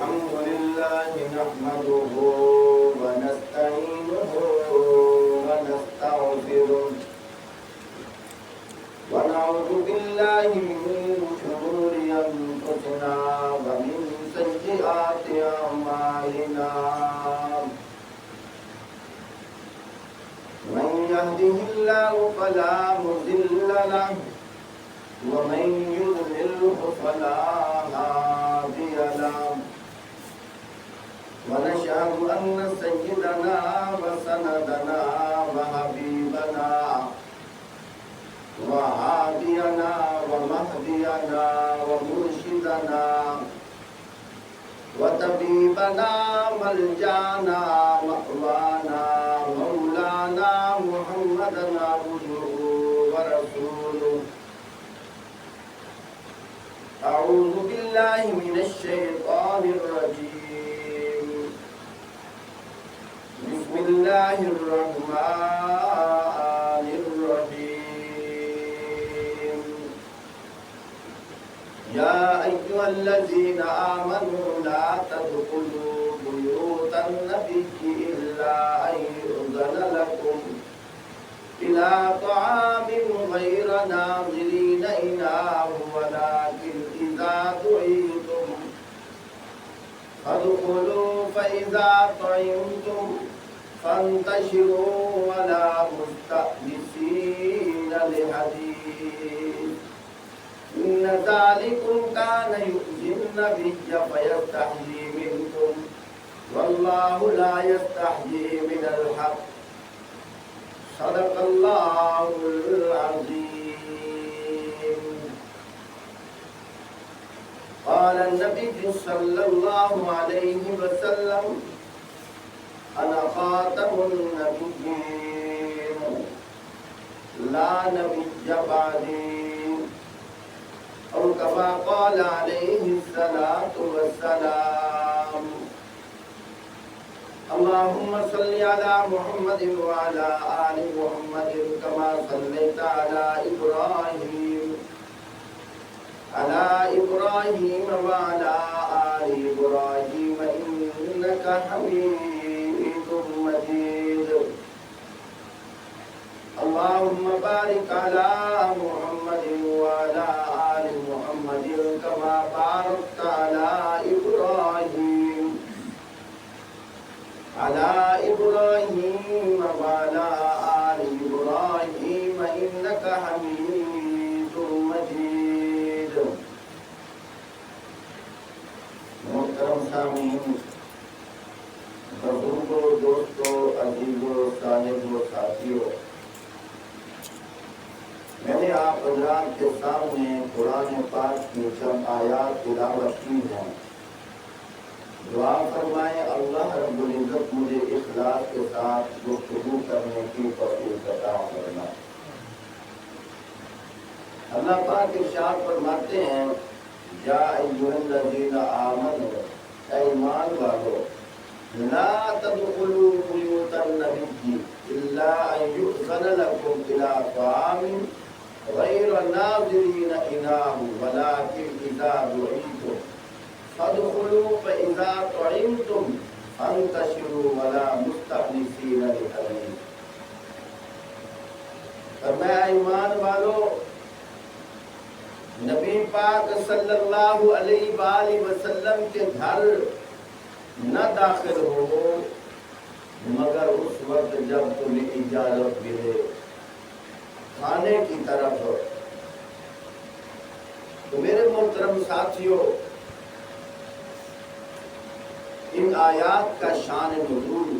الحمد لله نحمده ونستعينه ونستغفره ونعوذ بالله من شرور أنفسنا ومن سيئات أعمالنا من يهده الله فلا مضل له ومن يضلله فلا هادي له ونشهد أن سيدنا وسندنا وحبيبنا وهادينا ومهدينا ومرشدنا وطبيبنا ملجانا مأوانا مولانا محمدا عبده ورسوله أعوذ بالله من الشيطان الرجيم بسم الله الرحمن الرحيم يا أيها الذين آمنوا لا تدخلوا بيوت النبي إلا أن يؤذن لكم إلى طعام غير ناظرين إناه ولكن إذا دعيتم فادخلوا فإذا طعمتم فانتشروا ولا مستأنسين لحديث إن ذلكم كان يؤذي النبي فيستحيي منكم والله لا يستحيي من الحق صدق الله العظيم. قال النبي صلى الله عليه وسلم أنا خاتم النبيين لا نبي بعدي أو كما قال عليه الصلاة والسلام. اللهم صل على محمد وعلى آل محمد كما صليت على إبراهيم وعلى آل إبراهيم إنك حميد مجيد. اللهم بارك على محمد وعلى آل محمد كما باركت على إبراهيم وعلى آل إبراهيم إنك حميد مجيد. محترم سامعین، بزرگوں، دوستوں، عزیزوں، صاحبوں، ساتھیوں، میں نے آپ حضرات کے سامنے قرآن پاک کی چند آیات تلاوت کی ہیں. دعا فرمائیں اللہ رب العزت مجھے اخلاص کے ساتھ گفتگو کرنے کی توفیق عطا فرمائے. اللہ پاک ارشاد فرماتے ہیں یا ایھا الذین آمنوا، اے ایمان والو، لا تدخلوا بیوت النبی الا ان یؤذن لکم الی طعام غیر ناظرین اناہ ولکن اذا دعیتم فادخلوا فإذا طعمتم فانتشروا ولا مستأنسين لحديث. فرمایا ایمان والو، نبی پاک صلی اللہ علیہ وآلہ وسلم کے گھر نہ داخل ہو مگر اس وقت جب تمہیں اجازت ملے کھانے کی طرف. تو میرے محترم ساتھیوں، ان آیات کا شان نزول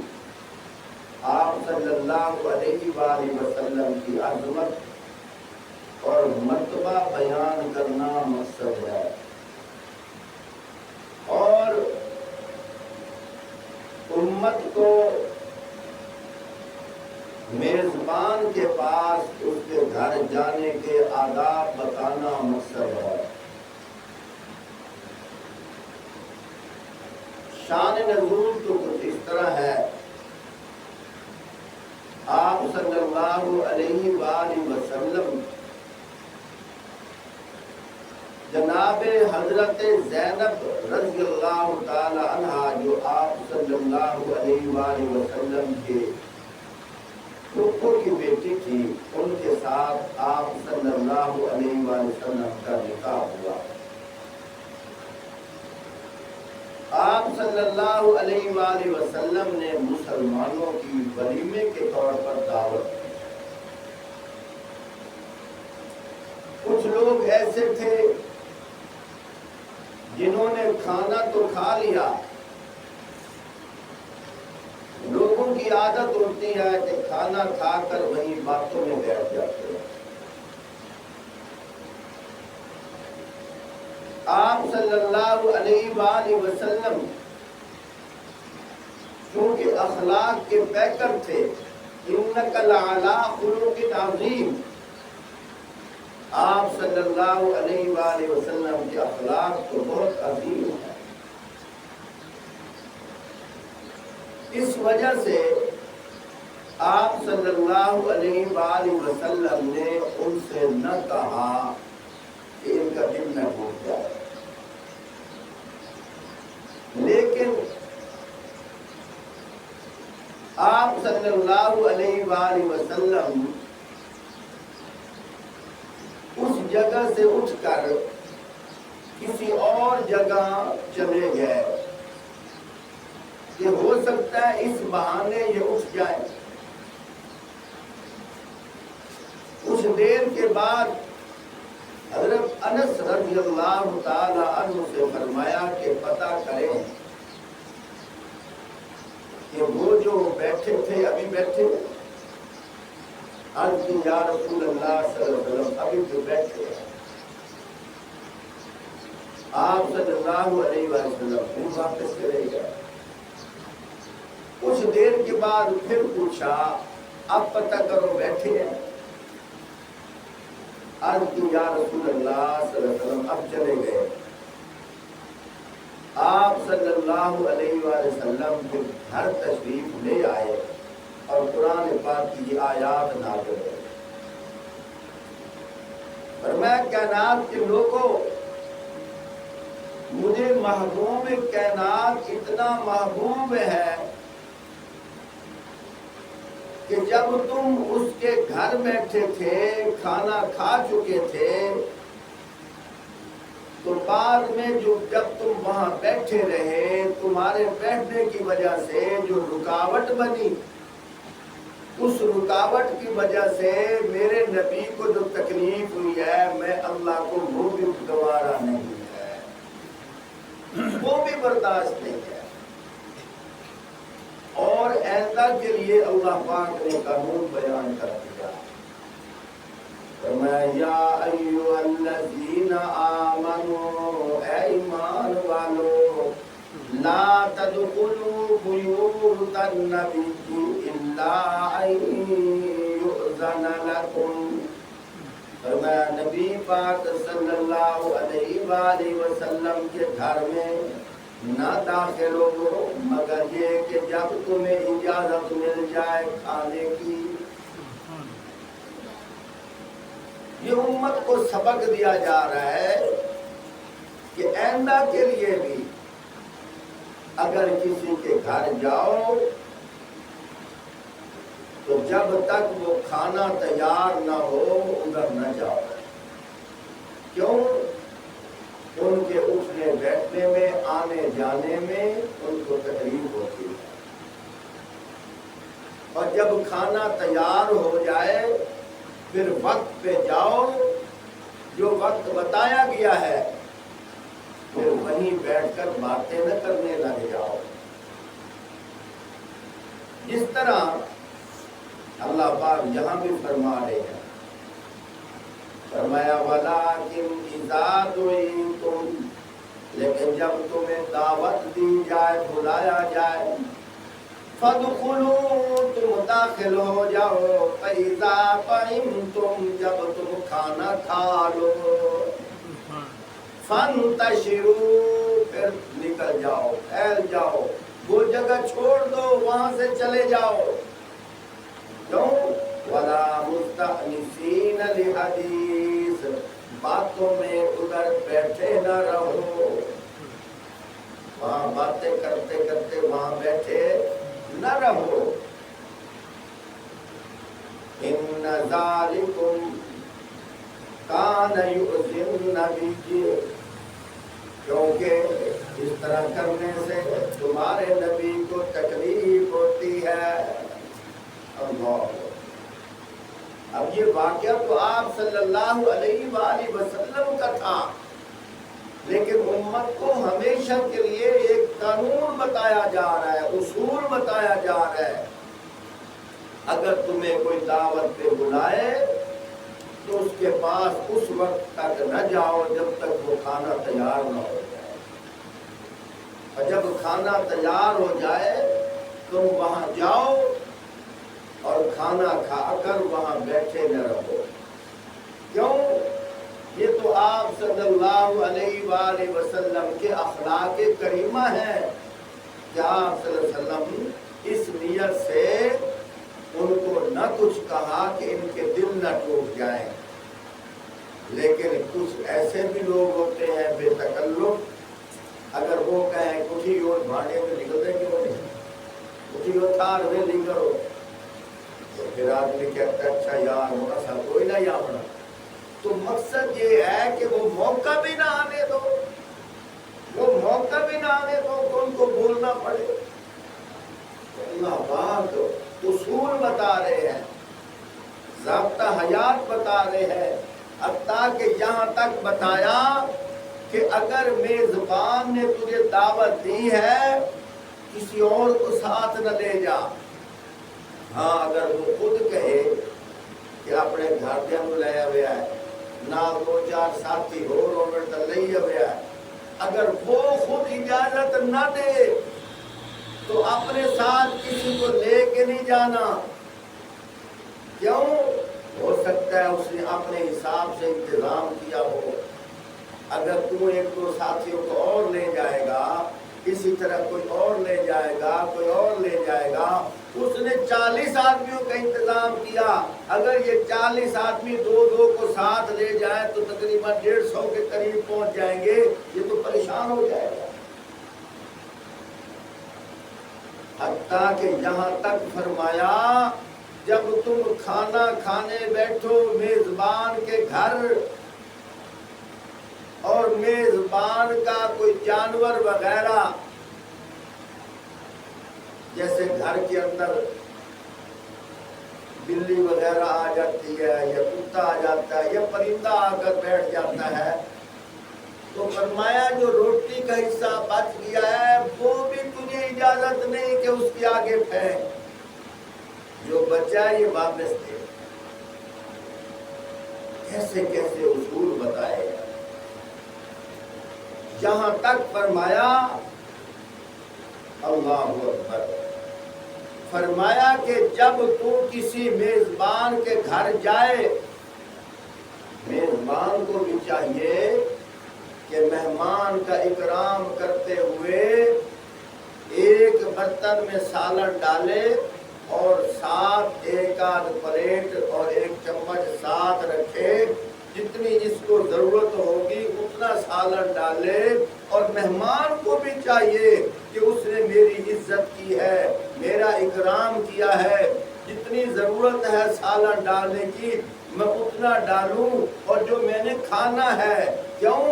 آپ صلی اللہ علیہ وآلہ وسلم کی عظمت اور مرتبہ بیان کرنا مقصد ہے، اور امت کو میزبان کے پاس اس کے گھر جانے کے آداب بتانا مقصد ہے. شان نزول تو کچھ اس طرح ہے، آپ صلی اللہ علیہ وآلہ وسلم جناب حضرت زینب رضی اللہ تعالی صلی اللہ علیہ وآلہ وسلم کے پھپھو کی بیٹی تھی، ان کے ساتھ آپ صلی اللہ علیہ وآلہ وسلم کا نکاح ہوا۔ آپ صلی اللہ علیہ وآلہ وسلم نے مسلمانوں کی ولیمے کے طور پر دعوت دی۔ کچھ لوگ ایسے تھے جنہوں نے کھانا تو کھا لیا، لوگوں کی عادت ہوتی ہے کہ کھانا کھا کر وہیں باتوں میں بیٹھ جاتے ہیں۔ آپ صلی اللہ علیہ وآلہ وسلم چونکہ اخلاق کے پیکر تھے، انک لعلی خلق عظیم، آپ صلی اللہ علیہ وآلہ وسلم کے اخلاق تو بہت عظیم ہے۔ اس وجہ سے آپ صلی اللہ علیہ وآلہ وسلم نے ان سے نہ کہا کہ ان کا دل نہ ٹوٹ جائے، لیکن آپ صلی اللہ علیہ وآلہ وسلم اس جگہ سے اٹھ کر کسی اور جگہ چلے گئے کہ ہو سکتا ہے اس بہانے یہ اٹھ جائے۔ کچھ دیر کے بعد حضرت انس رضی اللہ تعالی عنہ سے فرمایا کہ پتہ کریں کہ وہ جو بیٹھے تھے ابھی بیٹھے، عرض کی یا رسول اللہ صلی اللہ علیہ وسلم ابھی جو بیٹھے ہیں۔ آپ صلی اللہ علیہ وسلم پھر واپس چلے گئے۔ کچھ دیر کے بعد پھر پوچھا اب پتہ کرو بیٹھے ہیں؟ عرض کی یا رسول اللہ صلی اللہ علیہ وسلم اب چلے گئے۔ آپ صلی اللہ علیہ وسلم پھر گھر تشریف لے آئے اور قرآن پاک کی آیات نازل ہوئی۔ فرمایا کائنات کے لوگوں، مجھے محبوب کائنات اتنا محبوب ہے کہ جب تم اس کے گھر بیٹھے تھے، کھانا کھا چکے تھے، تو بعد میں جب تم وہاں بیٹھے رہے، تمہارے بیٹھنے کی وجہ سے جو رکاوٹ بنی، اس رکاوٹ کی وجہ سے میرے نبی کو جو تکلیف ہوئی ہے، میں اللہ کو وہ بھی گوارا نہیں ہے، وہ بھی برداشت نہیں ہے۔ اور ایسا کے لیے اللہ پاک نے قانون بیان کر دیا، فرمایا یا ایھا الذین آمنوا، اے ایمان والو، لا تدخلوا بیوت النبی الا ان یؤذن لکم، فرمایا نبی پاک صلی اللہ علیہ وآلہ وسلم کے گھر میں نہ داخل ہو مگر یہ کہ جب تمہیں اجازت مل جائے کھانے کی۔ یہ امت کو سبق دیا جا رہا ہے کہ آئندہ کے لیے بھی اگر کسی کے گھر جاؤ تو جب تک وہ کھانا تیار نہ ہو ادھر نہ جاؤ۔ کیوں؟ ان کے اٹھنے بیٹھنے میں، آنے جانے میں ان کو تکلیف ہوتی ہے، اور جب کھانا تیار ہو جائے پھر وقت پہ جاؤ، جو وقت بتایا گیا ہے پھر وہیں بیٹھ کر باتیں نہ کرنے لگ جاؤ۔ جس طرح اللہ پاک یہاں بھی فرما رہے ہیں، فرمایا وَلَٰكِنْ إِذَا دُعِيتُمْ، لیکن جب تمہیں دعوت دی جائے، بلایا جائے، فَادْخُلُوا، تم داخل ہو جاؤ، فَإِذَا طَعِمْتُمْ، جب تم کھانا کھا لو، فَانْتَشِرُوا، پھر نکل جاؤ، پھیل جاؤ، وہ جگہ چھوڑ دو، وہاں سے چلے جاؤ۔ کیوں؟ وَلَا مُسْتَأْنِسِينَ لِحَدِيثٍ، باتوں میں ادھر بیٹھے نہ رہو۔ وہاں باتیں کرتے کرتے وہاں بیٹھے نہ رہو۔ ان ذالکم کان یؤذی النبی، کیونکہ اس طرح کرنے سے تمہارے نبی کو تکلیف ہوتی ہے۔ اللہ، اب یہ واقعہ تو آپ صلی اللہ علیہ وآلہ وسلم کا تھا، لیکن امت کو ہمیشہ کے لیے ایک قانون بتایا جا رہا ہے، اصول بتایا جا رہا ہے۔ اگر تمہیں کوئی دعوت پہ بلائے تو اس کے پاس اس وقت تک نہ جاؤ جب تک وہ کھانا تیار نہ ہو جائے، اور جب کھانا تیار ہو جائے تم وہاں جاؤ اور کھانا کھا کر وہاں بیٹھے نہ رہو۔ کیوں؟ یہ تو آپ صلی اللہ علیہ وآلہ وسلم کے اخلاق کریمہ ہیں کہ آپ صلی اللہ علیہ وسلم اس نیت سے ان کو نہ کچھ کہا کہ ان کے دل نہ ٹوٹ جائیں، لیکن کچھ ایسے بھی لوگ ہوتے ہیں بے تکلف، اگر وہ کہیں کچھ اور بھاڑے میں نکل دیں گے، کچھ اور تھار میں نہیں کرو، تو پھر آدمی کہتا ہے اچھا یار ہونا سا کوئی نہ یا ہونا۔ تو مقصد یہ ہے کہ وہ موقع بھی نہ آنے دو، وہ موقع بھی نہ آنے دو تو ان کو بولنا پڑے۔ اللہ پاک اصول بتا رہے ہیں، ضابطہ حیات بتا رہے ہیں، حتیٰ کہ یہاں تک بتایا کہ اگر میزبان نے تجھے دعوت دی ہے کسی اور کو ساتھ نہ لے جا۔ ہاں اگر وہ خود کہے کہ اپنے گھر دے ہم لے آیا ہے، نہ دو چار ساتھی ہو رومٹ لے آیا ہے، اگر وہ خود اجازت نہ دے تو اپنے ساتھ کسی کو لے کے نہیں جانا۔ کیوں؟ ہو سکتا ہے اس نے اپنے حساب سے انتظام کیا ہو۔ اگر تو ایک دو ساتھیوں کو اور لے جائے گا، اسی طرح کوئی اور لے جائے گا، کوئی اور لے جائے گا، اس نے 40 آدمیوں کا انتظام کیا، اگر یہ 40 آدمی دو دو کو ساتھ لے جائیں تو تقریباً 150 کے قریب پہنچ جائیں گے، یہ تو پریشان ہو جائے گا۔ حتیٰ کہ یہاں تک فرمایا جب تم کھانا کھانے بیٹھو میزبان کے گھر اور میزبان کا کوئی جانور وغیرہ، جیسے گھر کے اندر بلی وغیرہ آ جاتی ہے یا کتا آ جاتا ہے یا پرندہ آ کر بیٹھ جاتا ہے، تو فرمایا جو روٹی کا حصہ بچ گیا ہے وہ بھی تجھے اجازت نہیں کہ اس کے آگے پھینک، جو بچا ہے یہ واپس دے۔ کیسے کیسے اصول بتائے، یہاں تک فرمایا اللہ اکبر، فرمایا کہ جب تو کسی میزبان کے گھر جائے، میزبان کو بھی چاہیے کہ مہمان کا اکرام کرتے ہوئے ایک برتن میں سالن ڈالے اور ساتھ ایک آدھ پلیٹ اور ایک چمچ ساتھ رکھے، جتنی اس کو ضرورت ہوگی اتنا سالن ڈالے، اور مہمان کو بھی چاہیے کہ اس نے میری عزت کی ہے، میرا اکرام کیا ہے، جتنی ضرورت ہے سالن ڈالنے کی میں اتنا ڈالوں، اور جو میں نے کھانا ہے، کیوں؟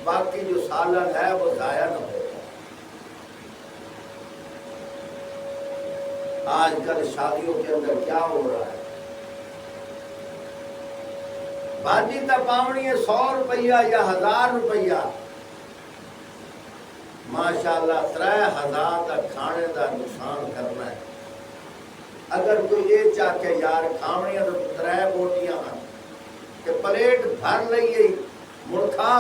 باقی جو سالن ہے وہ ضائع نہ ہو۔ آج کل شادیوں کے اندر کیا ہو رہا ہے، بھاجی تپاونی ہے 100 روپیہ یا 1000 روپیہ، ماشاءاللہ 3000 کا کھانے کا نقصان کرنا ہے۔ اگر کوئی یہ چاہ کے یار کھاونی ہے تو 3 بوٹیاں کہ پلیٹ بھر لئیے مرکھا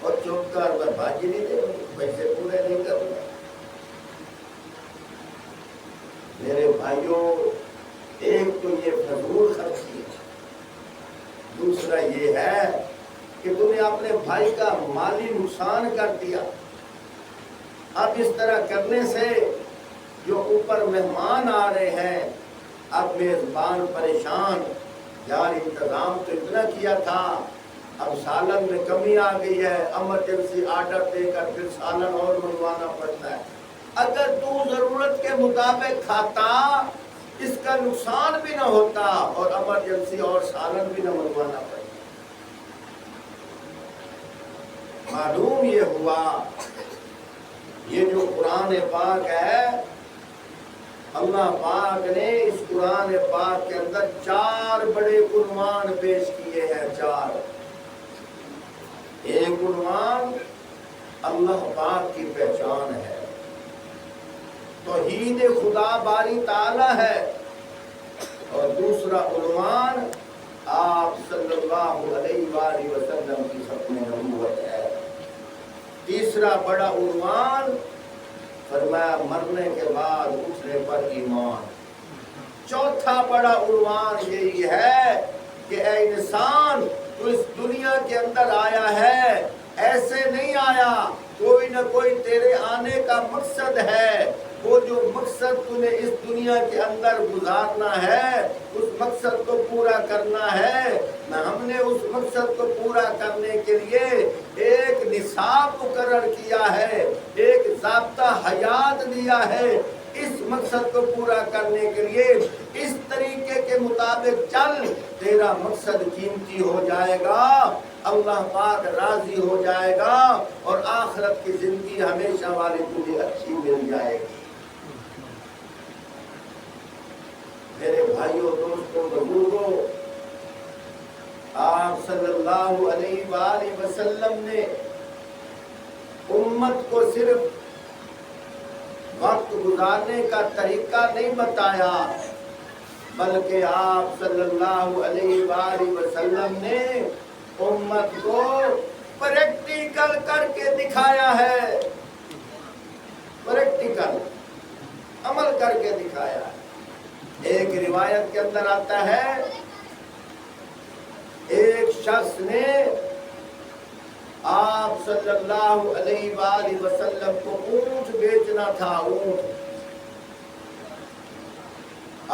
اور چپ کر بھاجی نہیں دے، پیسے پورے نہیں کرنا۔ میرے بھائیوں، ایک تو یہ فضول خرچی ہے، دوسرا یہ ہے کہ تم نے اپنے بھائی کا مالی نقصان کر دیا۔ اب اس طرح کرنے سے جو اوپر مہمان آ رہے ہیں، اب میزبان پریشان، یار انتظام تو اتنا کیا تھا، اب سالن میں کمی آ گئی ہے، ایمرجنسی آرڈر دے کر پھر سالن اور منگوانا پڑتا ہے۔ اگر تو ضرورت کے مطابق کھاتا اس کا نقصان بھی نہ ہوتا اور ایمرجنسی اور سالن بھی نہ منگوانا پڑتا۔ معلوم یہ ہوا یہ جو قرآن پاک ہے، اللہ پاک نے اس قرآن پاک کے اندر 4 بڑے عنوان پیش کیے ہیں۔ 4 ایک عنوان اللہ پاک کی پہچان ہے، توحید خدا باری تعالی ہے، اور دوسرا عنوان آپ صلی اللہ علیہ وآلہ وسلم کی ختم نبوت ہے۔ تیسرا بڑا عنوان فرمایا مرنے کے بعد اٹھنے پر ایمان۔ چوتھا بڑا عنوان یہی ہے کہ اے انسان تو اس دنیا کے اندر آیا ہے، ایسے نہیں آیا، کوئی نہ کوئی تیرے آنے کا مقصد ہے۔ وہ جو مقصد تو نے اس دنیا کے اندر گزارنا ہے اس مقصد کو پورا کرنا ہے۔ ہم نے اس مقصد کو پورا کرنے کے لیے ایک نصاب مقرر کیا ہے، ایک ضابطہ حیات دیا ہے۔ اس مقصد کو پورا کرنے کے لیے اس طریقے کے مطابق چل، تیرا مقصد قیمتی ہو جائے گا، اللہ پاک راضی ہو جائے گا، اور آخرت کی زندگی ہمیشہ والی تجھے اچھی مل جائے گی۔ میرے بھائیوں، دوستوں، بزرگوں، آپ صلی اللہ علیہ وآلہ وسلم نے امت کو صرف وقت گزارنے کا طریقہ نہیں بتایا، بلکہ آپ صلی اللہ علیہ وآلہ وسلم نے امت کو پریکٹیکل کر کے دکھایا ہے، پریکٹیکل عمل کر کے دکھایا ہے۔ ایک روایت کے اندر آتا ہے ایک شخص نے آپ صلی اللہ علیہ وآلہ وسلم کو اونٹ بیچنا تھا۔ اونٹ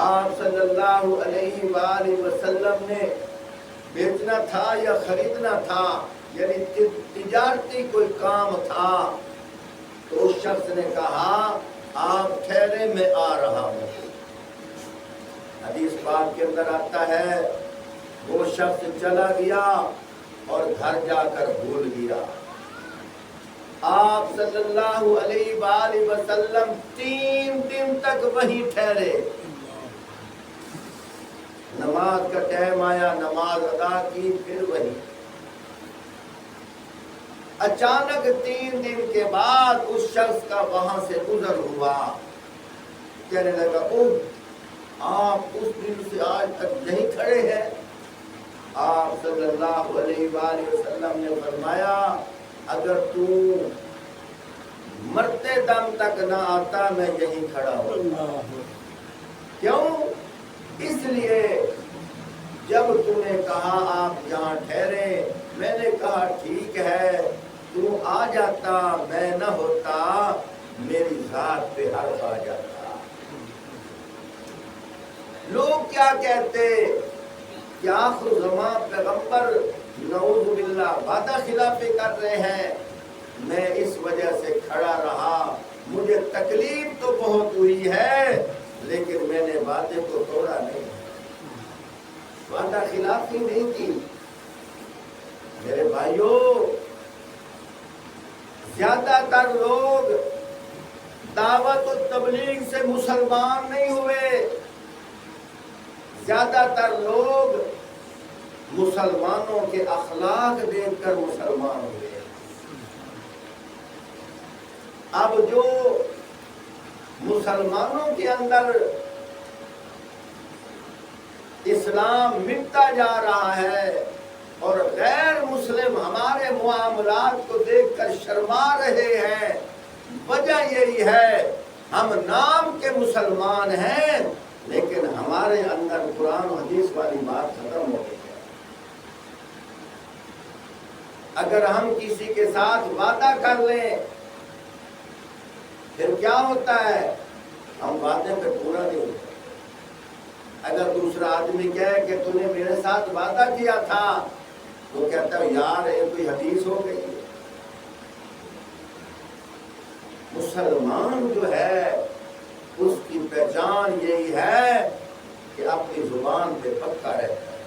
آپ صلی اللہ علیہ وآلہ وسلم نے بیچنا تھا یا خریدنا تھا، یعنی تجارتی کوئی کام تھا۔ تو اس شخص نے کہا آپ ٹھہرے میں آ رہا ہوں۔ حدیث پاک کے اندر آتا ہے وہ شخص چلا گیا اور گھر جا کر بھول گیا۔ آپ صلی اللہ علیہ وآلہ وسلم 3 دن تک وہیں ٹھہرے۔ نماز کا ٹائم آیا، نماز ادا کی، پھر وہیں۔ اچانک 3 دن کے بعد اس شخص کا وہاں سے گزر ہوا، کہنے لگا اوہ آپ اس دن سے آج تک نہیں کھڑے ہیں۔ آپ صلی اللہ علیہ وآلہ وسلم نے فرمایا اگر تو مرتے دم تک نہ آتا میں یہیں کھڑا ہوتا۔ کیوں؟ اس لیے جب تو نے کہا آپ یہاں ٹھہرے، میں نے کہا ٹھیک ہے، تو آ جاتا، میں نہ ہوتا، میری ذات پہ حرف آ جاتا۔ لوگ کیا کہتے کہ آخر زمان پیغمبر نعوذ باللہ وعدہ خلافی کر رہے ہیں، میں اس وجہ سے کھڑا رہا، مجھے تکلیف تو بہت ہوئی ہے لیکن میں نے وعدے کو توڑا نہیں، وعدہ خلافی نہیں کی۔ میرے بھائیوں، زیادہ تر لوگ دعوت و تبلیغ سے مسلمان نہیں ہوئے، زیادہ تر لوگ مسلمانوں کے اخلاق دیکھ کر مسلمان ہوئے۔ اب جو مسلمانوں کے اندر اسلام مٹتا جا رہا ہے اور غیر مسلم ہمارے معاملات کو دیکھ کر شرما رہے ہیں، وجہ یہی ہے ہم نام کے مسلمان ہیں لیکن ہمارے اندر قرآن و حدیث والی بات ختم ہو گئی ہے۔ اگر ہم کسی کے ساتھ وعدہ کر لیں پھر کیا ہوتا ہے؟ ہم وعدے پہ پورا نہیں ہوتے۔ اگر دوسرا آدمی کہے کہ تو نے میرے ساتھ وعدہ کیا تھا وہ کہتا ہے یار یہ کوئی حدیث ہو گئی ہے۔ مسلمان جو ہے اس کی پہچان یہی ہے کہ اپنی زبان پہ پکا رہتا ہے۔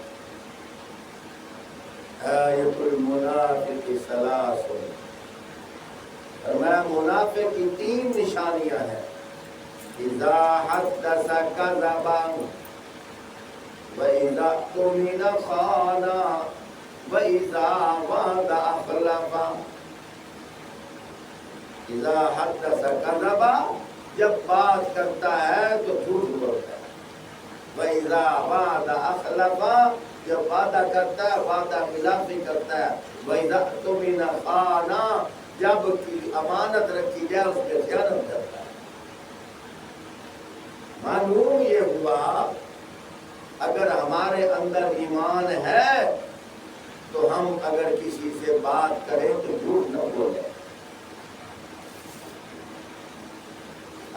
آیت المنافق ثلاث، فرمایا منافق کی 3 نشانیاں ہیں۔ اذا حدث كذب واذا اؤتمن خان واذا وعد اخلف۔ اذا حدث كذب، جب بات کرتا ہے تو جھوٹ بولتا ہے۔ واذا وعد اخلف، جب وعدہ کرتا ہے وعدہ خلافی کرتا ہے۔ واذا اؤتمن خان، جب کی امانت رکھی جائے اس پہ خیانت کرتا ہے۔ معلوم یہ ہوا اگر ہمارے اندر ایمان ہے تو ہم اگر کسی سے بات کریں تو جھوٹ نہ بولیں۔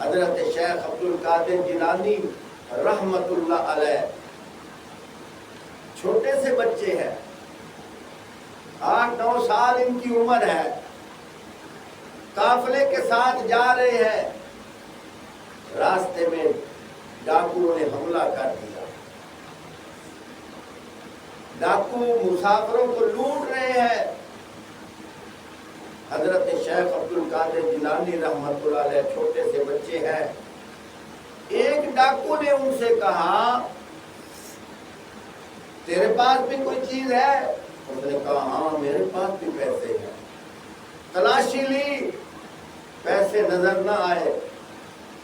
حضرت شیخ عبد القادر جیلانی رحمت اللہ علیہ چھوٹے سے بچے ہیں، 8-9 سال ان کی عمر ہے، قافلے کے ساتھ جا رہے ہیں، راستے میں ڈاکوؤں نے حملہ کر دیا۔ ڈاکو مسافروں کو لوٹ رہے ہیں۔ حضرت شیخ عبد القادر جیلانی رحمت اللہ علیہ چھوٹے سے بچے ہیں۔ ایک ڈاکو نے ان سے کہا تیرے پاس بھی کوئی چیز ہے؟ اس نے کہا ہاں میرے پاس بھی پیسے ہیں۔ تلاشی لی، پیسے نظر نہ آئے۔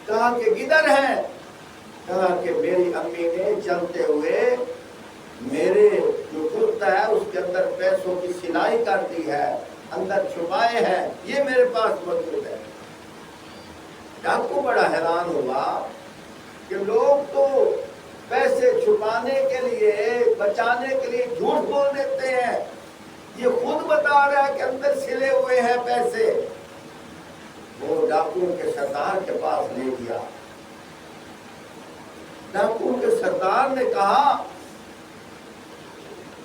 کہا کہ کدھر ہیں؟ کہا کہ میری امی نے چلتے ہوئے میرے جو کرتا ہے اس کے اندر پیسوں کی سلائی کر دی ہے، اندر چھپائے ہیں، یہ میرے پاس موجود ہے۔ ڈاکو بڑا حیران ہوا کہ لوگ تو پیسے چھپانے کے لیے بچانے کے لیے جھوٹ بول دیتے ہیں، یہ خود بتا رہا ہے کہ اندر سلے ہوئے ہیں پیسے۔ وہ ڈاکو کے سردار کے پاس لے گیا۔ ڈاکو کے سردار نے کہا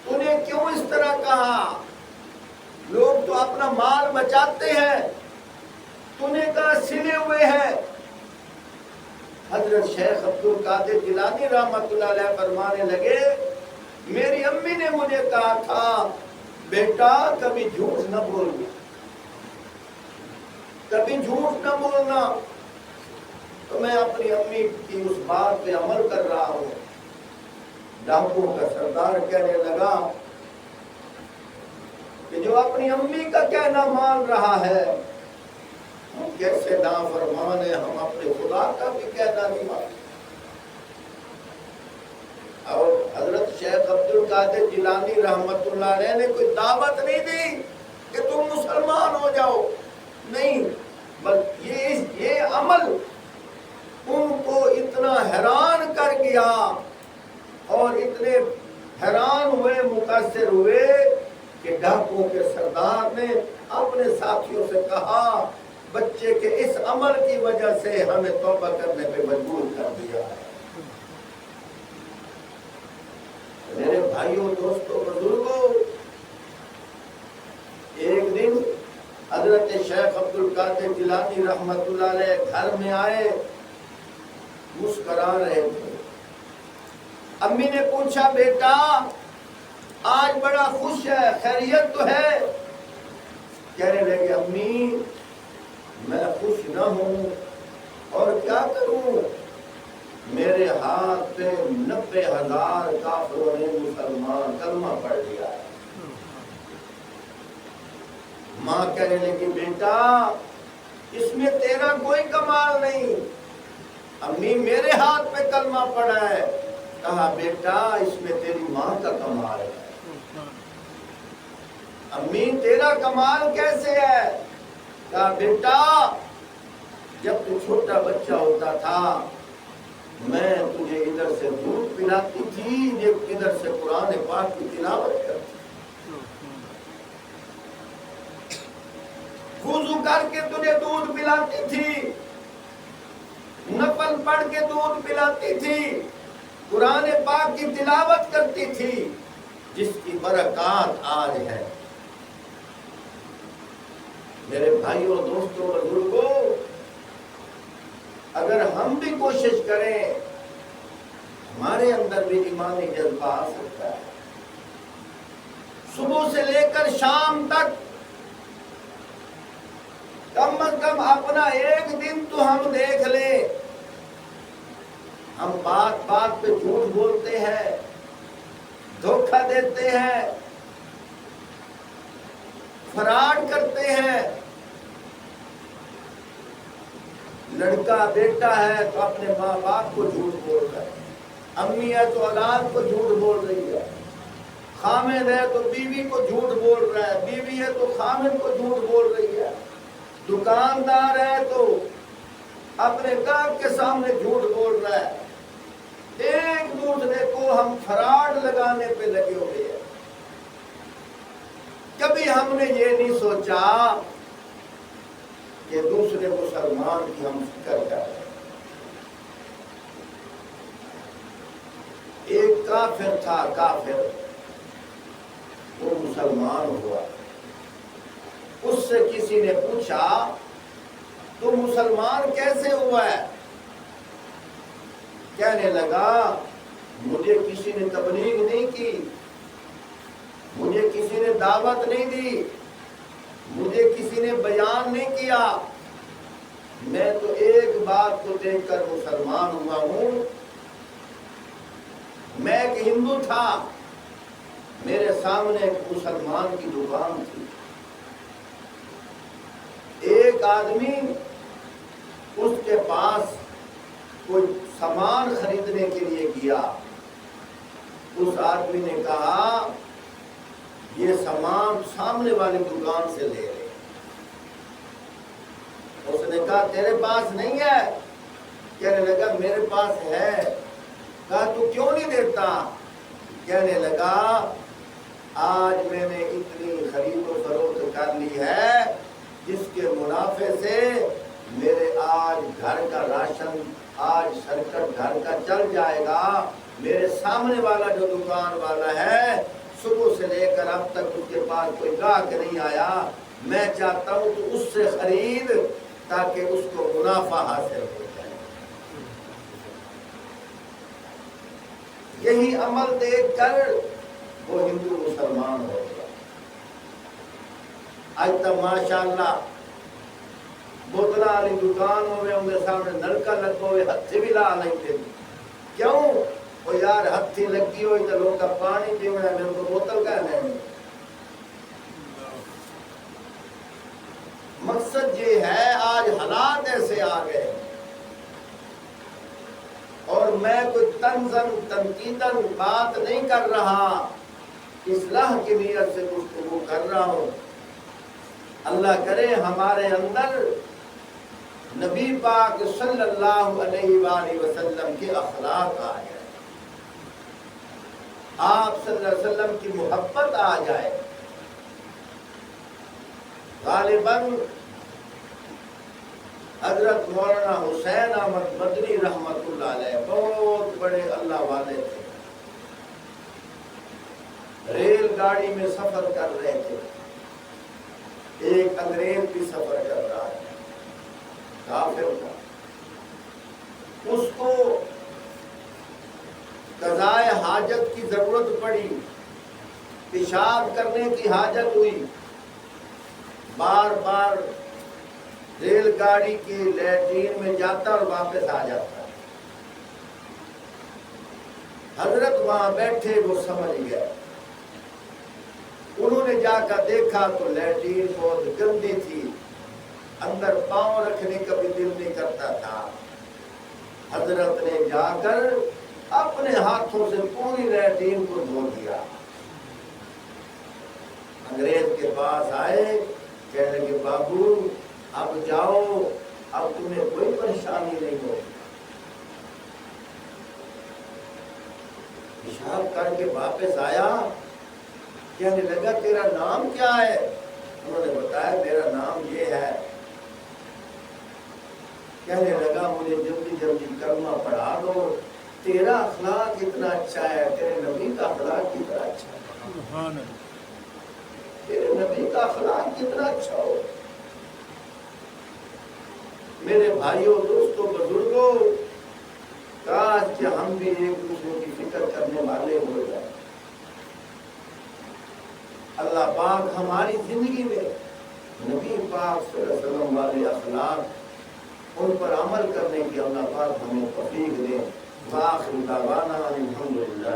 تو نے کیوں اس طرح کہا؟ لوگ تو اپنا مال بچاتے ہیں، تو نے کہا سلے ہوئے ہیں۔ حضرت شیخ عبد القادر جیلانی رحمت اللہ علیہ فرمانے لگے میری امی نے مجھے کہا تھا بیٹا کبھی جھوٹ نہ بولنا، کبھی جھوٹ نہ بولنا، تو میں اپنی امی کی اس بات پہ عمل کر رہا ہوں۔ ڈاکو کا سردار کہنے لگا کہ جو اپنی امی کا کہنا مان رہا ہے ہم کیسے نافرمان ہیں، ہم اپنے خدا کا بھی کہنا نہیں مانتے۔ اور حضرت شیخ عبد القادر جیلانی رحمت اللہ علیہ نے کوئی دعوت نہیں دی کہ تم مسلمان ہو جاؤ، نہیں، بس یہ عمل ان کو اتنا حیران کر گیا اور اتنے حیران ہوئے، متاثر ہوئے کہ ڈاکو کے سردار نے اپنے ساتھیوں سے کہا بچے کے اس عمل کی وجہ سے ہمیں توبہ کرنے پہ مجبور کر دیا ہے۔ میرے بھائیوں، دوستوں، بزرگوں، ایک دن حضرت شیخ عبد القادر جیلانی رحمت اللہ علیہ گھر میں آئے، مسکرا رہے تھے۔ امی نے پوچھا بیٹا آج بڑا خوش ہے، خیریت تو ہے؟ کہنے لگے امی میں خوش نہ ہوں اور کیا کروں، میرے ہاتھ پہ 90,000 کافروں نے مسلمان کلمہ پڑھ لیا ہے۔ ماں کہنے لگی بیٹا اس میں تیرا کوئی کمال نہیں، امی میرے ہاتھ پہ کلمہ پڑھا ہے۔ کہا بیٹا اس میں تیری ماں کا کمال ہے۔ امی تیرا کمال کیسے ہے؟ کہا بیٹا جب تو چھوٹا بچہ ہوتا تھا میں تجھے ادھر سے دودھ پلاتی تھی، ادھر سے قرآن پاک کی تلاوت کرتی، وضو کر کے تجھے دودھ پلاتی تھی، نفل پڑھ کے دودھ پلاتی تھی، قرآن پاک کی تلاوت کرتی تھی۔ جس کی برکات آج ہے۔ میرے بھائیوں، دوستوں، بزرگوں، اگر ہم بھی کوشش کریں ہمارے اندر بھی ایمانی جذبہ آ سکتا ہے۔ صبح سے لے کر شام تک کم از کم اپنا ایک دن تو ہم دیکھ لیں، ہم بات بات پہ جھوٹ بولتے ہیں، دھوکہ دیتے ہیں، فراڈ کرتے ہیں۔ لڑکا بیٹا ہے تو اپنے ماں باپ کو جھوٹ بول رہا ہے، امی ہے تو اولاد کو جھوٹ بول رہی ہے، خامد ہے تو بیوی کو جھوٹ بول رہا ہے، بیوی ہے تو خامد کو جھوٹ بول رہی ہے، دکاندار ہے تو اپنے گاہک کے سامنے جھوٹ بول رہا ہے۔ ایک دوسرے کو ہم فراڈ لگانے پہ لگے ہوئے ہیں۔ کبھی ہم نے یہ نہیں سوچا کہ دوسرے مسلمان کی ہم فکر کر رہے ہیں۔ ایک کافر تھا، کافر، وہ مسلمان ہوا۔ اس سے کسی نے پوچھا تو مسلمان کیسے ہوا ہے؟ کہنے لگا مجھے کسی نے تبلیغ نہیں کی، مجھے کسی نے دعوت نہیں دی، مجھے کسی نے بیان نہیں کیا، میں تو ایک بات کو دیکھ کر مسلمان ہوا ہوں۔ میں ایک ہندو تھا، میرے سامنے ایک مسلمان کی دکان تھی، ایک آدمی اس کے پاس کوئی سامان خریدنے کے لیے گیا۔ اس آدمی نے کہا یہ سامان سامنے والی دکان سے لے لے۔ اس نے کہا تیرے پاس نہیں ہے؟ کہنے لگا میرے پاس ہے۔ کہا تو کیوں نہیں دیتا؟ کہنے لگا آج میں نے اتنی خرید و فروخت کر لی ہے جس کے منافع سے میرے آج گھر کا راشن، آج سرکٹ گھر کا چل جائے گا۔ میرے سامنے والا جو دکان والا ہے صبح سے لے کر اب تک اس کے پاس کوئی گاہک نہیں آیا، میں چاہتا ہوں تو اس سے خرید تاکہ اس کو منافع حاصل ہو جائے۔ یہی عمل دیکھ کر وہ ہندو مسلمان ہو گیا۔ آج تک ماشاءاللہ بوتل والی دکان ہوئے ان کے سامنے نلکا لگو ہوئے ہتھی بھی لا نہیں دیں۔ کیوں؟ وہ یار ہتھی لگی ہوئی تو لوگ کا پانی پیونا ہے، میرے کو بوتل کا نہیں۔ مقصد یہ ہے آج حالات ایسے آ گئے، اور میں کوئی تنزن تنقیدن بات نہیں کر رہا، اصلاح کی نیت سے گفتگو کر رہا ہوں۔ اللہ کرے ہمارے اندر نبی پاک صلی اللہ علیہ وآلہ وسلم کے اخلاق آ جائے، آپ صلی اللہ علیہ وسلم کی محبت آ جائے۔ غالباً حضرت مولانا حسین احمد مدنی رحمۃ اللہ علیہ بہت بڑے اللہ والے تھے، ریل گاڑی میں سفر کر رہے تھے، ایک انگریز بھی سفر کر رہا ہے، کافر تھا۔ اس کو قضائے حاجت کی ضرورت پڑی، پیشاب کرنے کی حاجت ہوئی، بار بار ریل گاڑی کی لیٹرین میں جاتا اور واپس آ جاتا۔ حضرت وہاں بیٹھے وہ سمجھ گئے، انہوں نے جا کر دیکھا تو لیٹرین بہت گندی تھی، اندر پاؤں رکھنے کا بھی دل نہیں کرتا تھا۔ حضرت نے جا کر اپنے ہاتھوں سے پوری لیٹرین کو دھو دیا۔ انگریز کے پاس آئے، کہنے لگے بابو اب جاؤ، اب تمہیں کوئی پریشانی نہیں ہوگی۔ پیشاب کر کے واپس آیا، کہنے لگا تیرا نام کیا ہے؟ انہوں نے بتایا میرا نام یہ ہے۔ کہنے لگا مجھے جلدی جلدی کلمہ پڑھا دو، تیرا اخلاق اتنا اچھا ہے، تیرے نبی کا اخلاق کتنا اچھا ہے۔ تیرے نبی کا اخلاق کتنا اچھا ہو. میرے بھائیوں، دوستوں، بزرگوں، کاش کہ ہم بھی ایک دوسرے کی فکر کرنے والے ہو جائیں. اللہ پاک ہماری زندگی میں نبی پاک صلی اللہ علیہ وسلم والے اخلاق، ان پر عمل کرنے کی اللہ پاک ہمیں توفیق دے. وآخر دعوانا الحمدللہ.